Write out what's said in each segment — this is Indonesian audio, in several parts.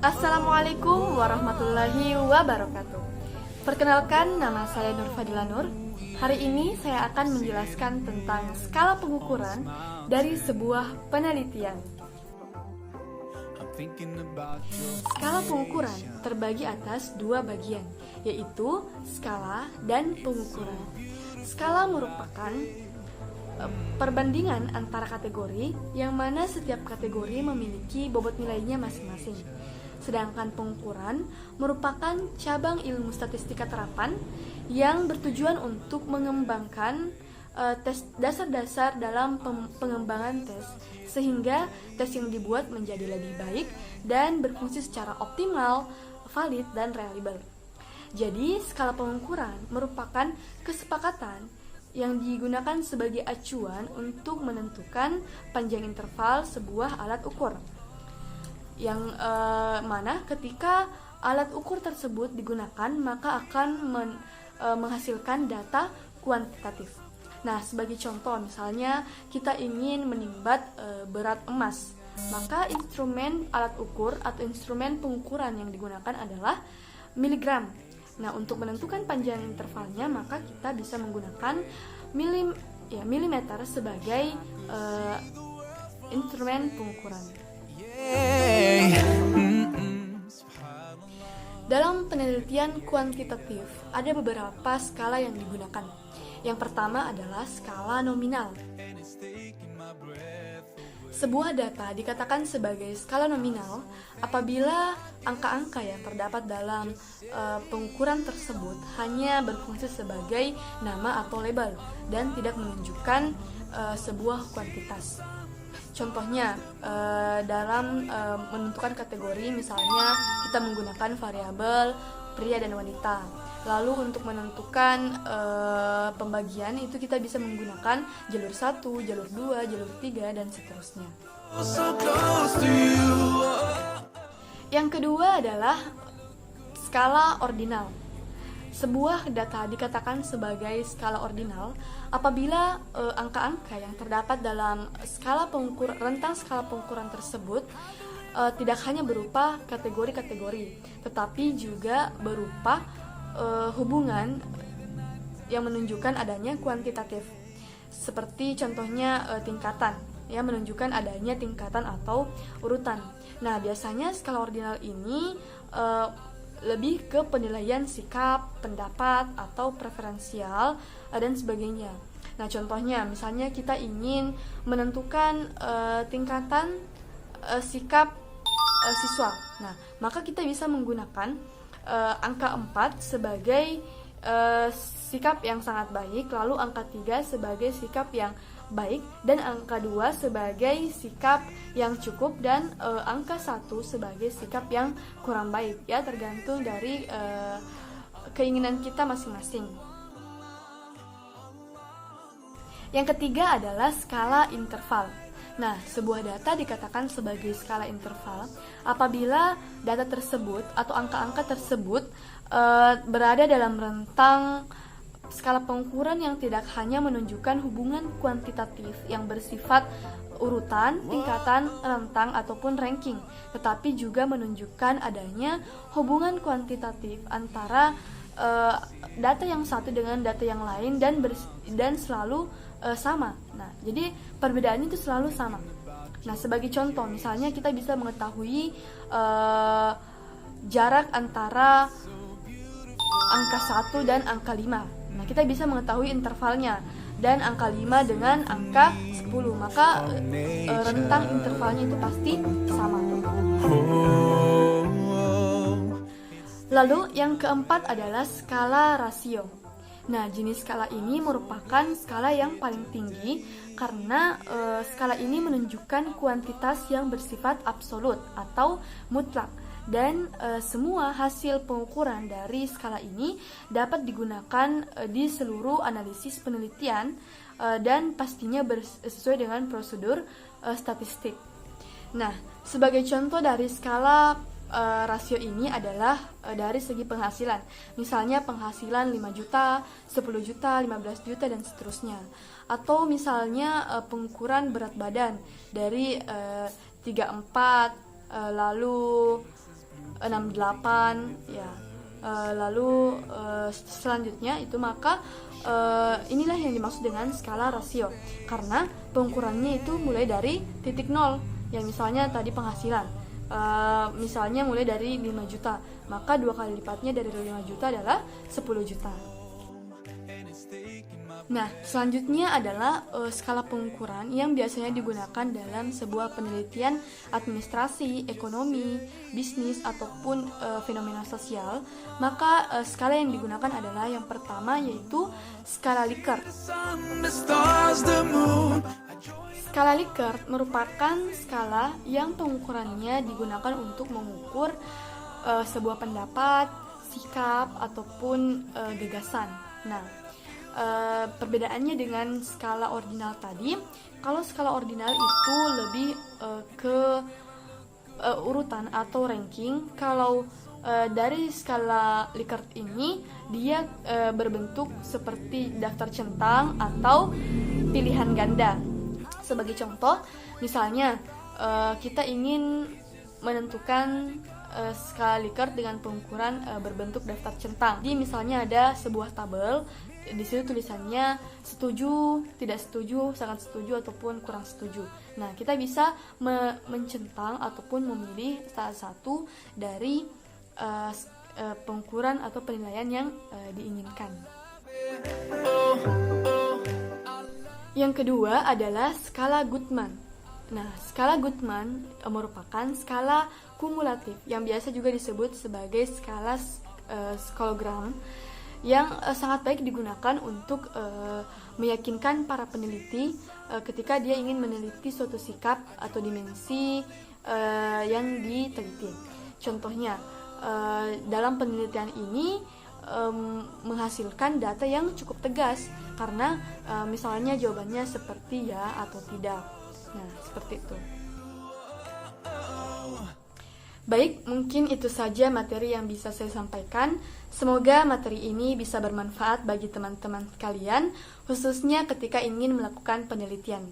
Assalamualaikum warahmatullahi wabarakatuh. Perkenalkan, nama saya Nur Fadila Nur. Hari ini saya akan menjelaskan tentang skala pengukuran dari sebuah penelitian. Skala pengukuran terbagi atas dua bagian, yaitu skala dan pengukuran. Skala merupakan perbandingan antara kategori yang mana setiap kategori memiliki bobot nilainya masing-masing. Sedangkan pengukuran merupakan cabang ilmu statistika terapan yang bertujuan untuk mengembangkan tes dasar-dasar dalam pengembangan tes, sehingga tes yang dibuat menjadi lebih baik dan berfungsi secara optimal, valid, dan reliable. Jadi, skala pengukuran merupakan kesepakatan yang digunakan sebagai acuan untuk menentukan panjang interval sebuah alat ukur, yang mana ketika alat ukur tersebut digunakan maka akan menghasilkan data kuantitatif. Nah, sebagai contoh, misalnya kita ingin menimbat berat emas, maka instrumen alat ukur atau instrumen pengukuran yang digunakan adalah miligram. Nah, untuk menentukan panjang intervalnya maka kita bisa menggunakan milimeter sebagai instrumen pengukuran. Dalam penelitian kuantitatif ada beberapa skala yang digunakan. Yang pertama adalah skala nominal. Sebuah data dikatakan sebagai skala nominal apabila angka-angka yang terdapat dalam pengukuran tersebut hanya berfungsi sebagai nama atau label dan tidak menunjukkan sebuah kuantitas. Contohnya, dalam menentukan kategori, misalnya kita menggunakan variabel pria dan wanita. Lalu untuk menentukan pembagian itu kita bisa menggunakan jalur 1, jalur 2, jalur 3, dan seterusnya. Yang kedua adalah skala ordinal. Sebuah data dikatakan sebagai skala ordinal apabila angka-angka yang terdapat dalam rentang skala pengukuran tersebut tidak hanya berupa kategori-kategori, tetapi juga berupa hubungan yang menunjukkan adanya kuantitatif. Seperti contohnya tingkatan, yang menunjukkan adanya tingkatan atau urutan. Nah, biasanya skala ordinal ini lebih ke penilaian sikap, pendapat, atau preferensial, dan sebagainya. Nah, contohnya, misalnya kita ingin menentukan tingkatan sikap siswa. Nah, maka kita bisa menggunakan angka 4 sebagai sikap yang sangat baik, lalu angka 3 sebagai sikap yang baik, dan angka 2 sebagai sikap yang cukup, dan angka 1 sebagai sikap yang kurang baik, ya, tergantung dari keinginan kita masing-masing. Yang ketiga adalah skala interval. Nah, sebuah data dikatakan sebagai skala interval apabila data tersebut atau angka-angka tersebut berada dalam rentang skala pengukuran yang tidak hanya menunjukkan hubungan kuantitatif yang bersifat urutan, tingkatan, rentang, ataupun ranking, tetapi juga menunjukkan adanya hubungan kuantitatif antara data yang satu dengan data yang lain dan selalu sama. Nah, jadi perbedaannya itu selalu sama. Nah, sebagai contoh, misalnya kita bisa mengetahui jarak antara angka 1 dan angka 5. Nah, kita bisa mengetahui intervalnya, dan angka 5 dengan angka 10, maka rentang intervalnya itu pasti sama. Lalu yang keempat adalah skala rasio. Nah, jenis skala ini merupakan skala yang paling tinggi karena skala ini menunjukkan kuantitas yang bersifat absolut atau mutlak, dan semua hasil pengukuran dari skala ini dapat digunakan di seluruh analisis penelitian dan pastinya sesuai dengan prosedur statistik. Nah, sebagai contoh dari skala rasio ini adalah dari segi penghasilan. Misalnya penghasilan 5 juta, 10 juta, 15 juta, dan seterusnya. Atau misalnya pengukuran berat badan dari 34, lalu 68 ya. Lalu selanjutnya itu maka inilah yang dimaksud dengan skala rasio, karena pengukurannya itu mulai dari titik nol, yang misalnya tadi penghasilan, misalnya mulai dari 5 juta, maka 2 kali lipatnya dari 5 juta adalah 10 juta. Nah, selanjutnya adalah skala pengukuran yang biasanya digunakan dalam sebuah penelitian administrasi, ekonomi, bisnis, ataupun fenomena sosial. Maka skala yang digunakan adalah yang pertama, yaitu skala Likert. Skala Likert merupakan skala yang pengukurannya digunakan untuk mengukur sebuah pendapat, sikap, ataupun gagasan. Nah, perbedaannya dengan skala ordinal tadi, kalau skala ordinal itu lebih ke urutan atau ranking. Kalau dari skala Likert ini dia berbentuk seperti daftar centang atau pilihan ganda. Sebagai contoh, misalnya kita ingin menentukan skala Likert dengan pengukuran berbentuk daftar centang. Jadi misalnya ada sebuah tabel, di situ tulisannya setuju, tidak setuju, sangat setuju, ataupun kurang setuju. Nah, kita bisa mencentang ataupun memilih salah satu dari pengukuran atau penilaian yang diinginkan. Yang kedua adalah skala Guttman. Nah, skala Guttman merupakan skala kumulatif yang biasa juga disebut sebagai skala skalogram, yang sangat baik digunakan untuk meyakinkan para peneliti ketika dia ingin meneliti suatu sikap atau dimensi yang diteliti. Contohnya, dalam penelitian ini menghasilkan data yang cukup tegas, karena misalnya jawabannya seperti ya atau tidak. Nah, seperti itu. Baik, mungkin itu saja materi yang bisa saya sampaikan. Semoga materi ini bisa bermanfaat bagi teman-teman sekalian, khususnya ketika ingin melakukan penelitian.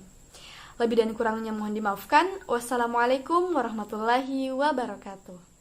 Lebih dan kurangnya mohon dimaafkan. Wassalamualaikum warahmatullahi wabarakatuh.